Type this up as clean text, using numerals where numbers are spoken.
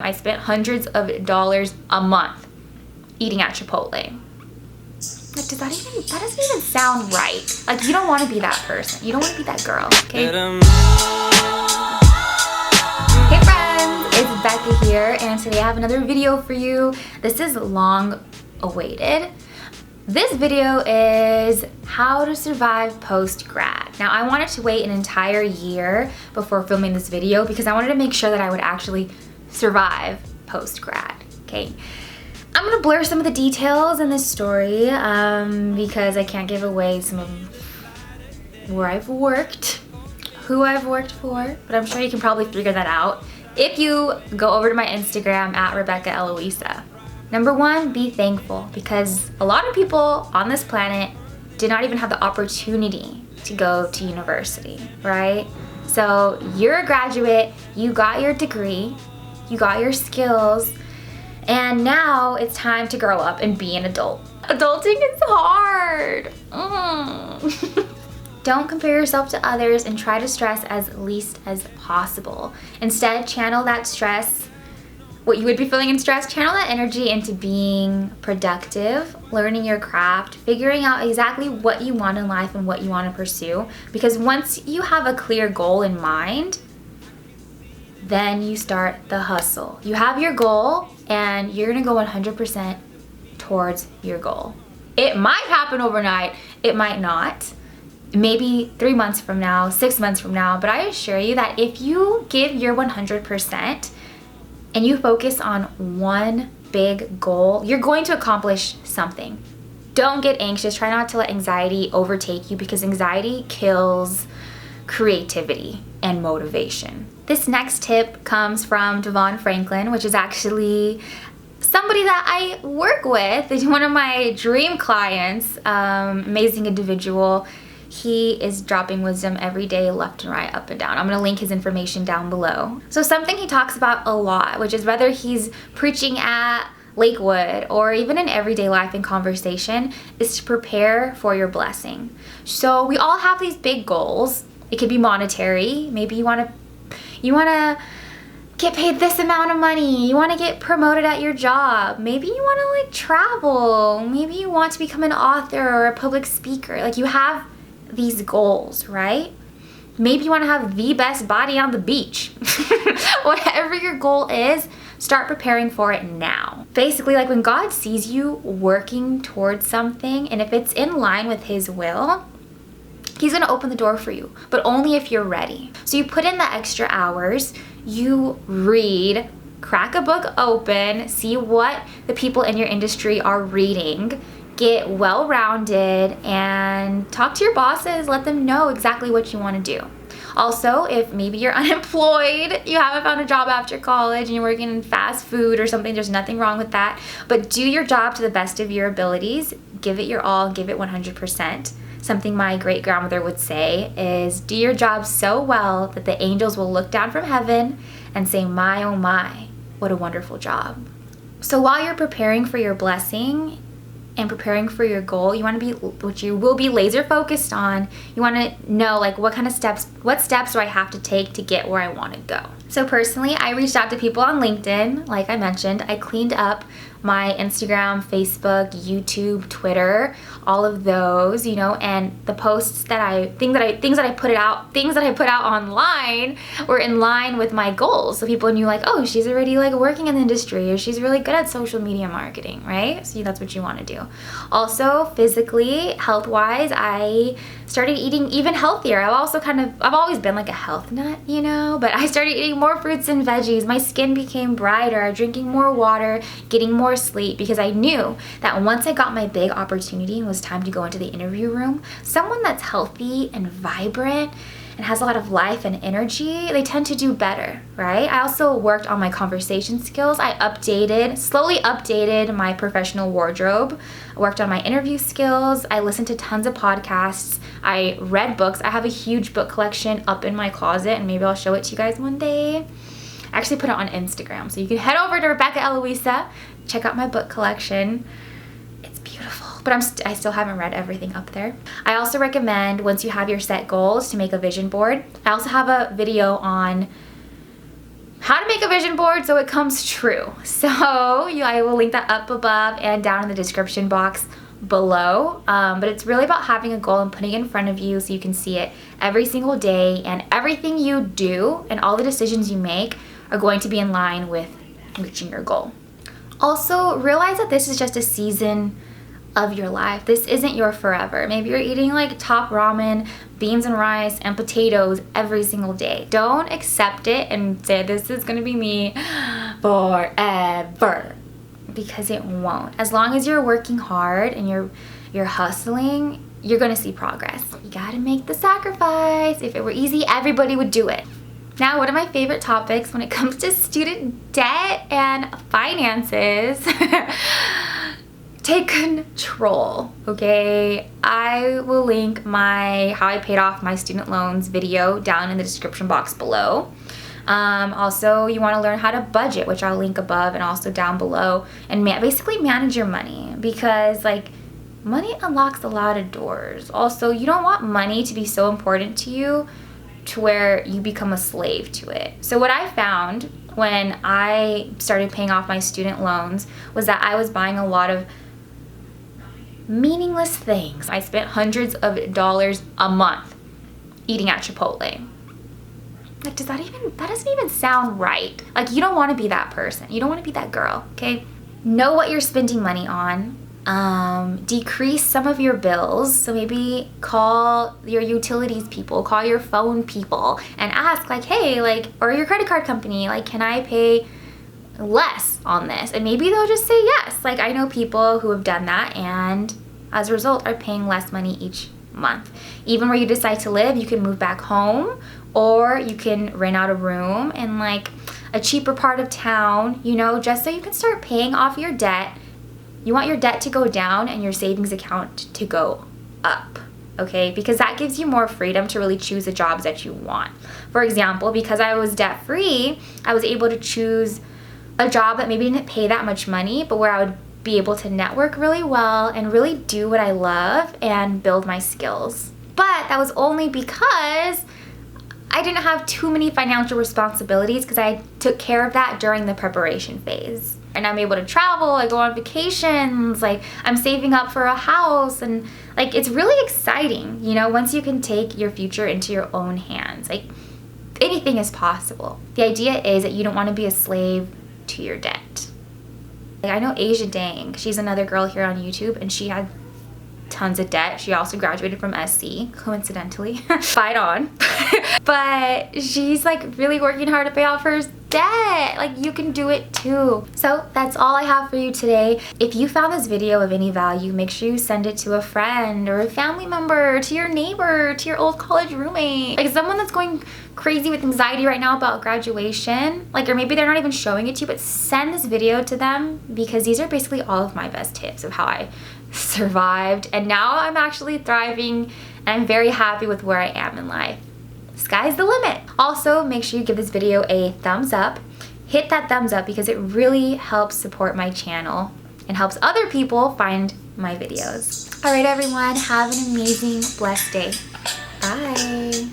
I spent hundreds of dollars a month eating at Chipotle. Like, that doesn't even sound right. Like, you don't want to be that person. You don't want to be that girl, okay? Hey friends, it's Becca here, and today I have another video for you. This is long awaited. This video is how to survive post-grad. Now, I wanted to wait an entire year before filming this video because I wanted to make sure that I would actually survive post-grad, okay? I'm gonna blur some of the details in this story because I can't give away some of where I've worked, who I've worked for, but I'm sure you can probably figure that out if you go over to my Instagram at Rebecca Eloisa. Number one, be thankful, because a lot of people on this planet did not even have the opportunity to go to university, right? So you're a graduate, you got your degree, you got your skills, and now it's time to grow up and be an adult. Adulting is hard. Don't compare yourself to others and try to stress as least as possible. Instead, channel that stress, what you would be feeling in stress, channel that energy into being productive, learning your craft, figuring out exactly what you want in life and what you want to pursue. Because once you have a clear goal in mind, then you start the hustle. You have your goal and you're gonna go 100% towards your goal. It might happen overnight, it might not. Maybe 3 months from now, 6 months from now, but I assure you that if you give your 100% and you focus on one big goal, you're going to accomplish something. Don't get anxious, try not to let anxiety overtake you, because anxiety kills creativity and motivation. This next tip comes from Devon Franklin, which is actually somebody that I work with. He's one of my dream clients, amazing individual. He is dropping wisdom every day, left and right, up and down. I'm gonna link his information down below. So something he talks about a lot, which is whether he's preaching at Lakewood or even in everyday life and conversation, is to prepare for your blessing. So we all have these big goals. It could be monetary. Maybe you wanna get paid this amount of money. You wanna get promoted at your job. Maybe you wanna like travel. Maybe you want to become an author or a public speaker. Like, you have these goals, right? Maybe you wanna have the best body on the beach. Whatever your goal is, start preparing for it now. Basically, like, when God sees you working towards something, and if it's in line with His will, He's gonna open the door for you, but only if you're ready. So you put in the extra hours, you read, crack a book open, see what the people in your industry are reading, get well-rounded, and talk to your bosses, let them know exactly what you wanna do. Also, if maybe you're unemployed, you haven't found a job after college and you're working in fast food or something, there's nothing wrong with that, but do your job to the best of your abilities, give it your all, give it 100%. Something my great-grandmother would say is, do your job so well that the angels will look down from heaven and say, my oh my, what a wonderful job. So while you're preparing for your blessing and preparing for your goal, you want to be, what you will be laser focused on, you want to know, like, what steps do I have to take to get where I want to go. So personally, I reached out to people on LinkedIn. Like I mentioned, I cleaned up my Instagram, Facebook, YouTube, Twitter, all of those, you know, and the posts that things that I put out online were in line with my goals. So people knew, like, oh, she's already like working in the industry, or she's really good at social media marketing, right? So that's what you want to do. Also, physically, health-wise, I started eating even healthier. I've always been like a health nut, you know, but I started eating more fruits and veggies. My skin became brighter, drinking more water, getting more sleep, because I knew that once I got my big opportunity and it was time to go into the interview room, someone that's healthy and vibrant and has a lot of life and energy, they tend to do better, right? I also worked on my conversation skills. I slowly updated my professional wardrobe. I worked on my interview skills. I listened to tons of podcasts. I read books. I have a huge book collection up in my closet, and maybe I'll show it to you guys one day. I actually put it on Instagram, so you can head over to Rebecca Eloisa, check out my book collection. It's beautiful. But I still haven't read everything up there. I also recommend, once you have your set goals, to make a vision board. I also have a video on how to make a vision board so it comes true. So I will link that up above and down in the description box below. But it's really about having a goal and putting it in front of you so you can see it every single day, and everything you do and all the decisions you make are going to be in line with reaching your goal. Also, realize that this is just a season of your life. This isn't your forever. Maybe you're eating like top ramen, beans and rice, and potatoes every single day. Don't accept it and say this is gonna be me forever, because it won't. As long as you're working hard and you're hustling, you're gonna see progress. You gotta make the sacrifice. If it were easy, everybody would do it. Now, one of my favorite topics when it comes to student debt and finances, take control, okay? I will link my how I paid off my student loans video down in the description box below. Also, you want to learn how to budget, which I'll link above and also down below, and basically manage your money, because like money unlocks a lot of doors. Also, you don't want money to be so important to you to where you become a slave to it. So what I found when I started paying off my student loans was that I was buying a lot of meaningless things. I spent hundreds of dollars a month eating at Chipotle. Like, that doesn't even sound right. Like, you don't want to be that person. You don't want to be that girl, okay? Know what you're spending money on. Decrease some of your bills. So maybe call your utilities people, call your phone people and ask like, hey, like, or your credit card company, like, can I pay less on this? And maybe they'll just say yes. Like, I know people who have done that and as a result are paying less money each month. Even where you decide to live, you can move back home, or you can rent out a room in like a cheaper part of town, you know, just so you can start paying off your debt. You want your debt to go down and your savings account to go up, okay? Because that gives you more freedom to really choose the jobs that you want. For example, because I was debt-free, I was able to choose a job that maybe didn't pay that much money, but where I would be able to network really well and really do what I love and build my skills. But that was only because I didn't have too many financial responsibilities, because I took care of that during the preparation phase. And I'm able to travel, I go on vacations, like I'm saving up for a house, and like it's really exciting, you know, once you can take your future into your own hands. Like anything is possible. The idea is that you don't want to be a slave to your debt. Like, I know Asia Dang, she's another girl here on YouTube, and she had tons of debt. She also graduated from SC, coincidentally. Fight on. But she's like really working hard to pay off her debt. Like, you can do it too. So that's all I have for you today. If you found this video of any value, make sure you send it to a friend or a family member, to your neighbor, to your old college roommate, like someone that's going crazy with anxiety right now about graduation, like, or maybe they're not even showing it to you, but send this video to them, because these are basically all of my best tips of how I survived, and now I'm actually thriving, and I'm very happy with where I am in life. Sky's the limit. Also, make sure you give this video a thumbs up. Hit that thumbs up, because it really helps support my channel and helps other people find my videos. All right, everyone, have an amazing, blessed day. Bye.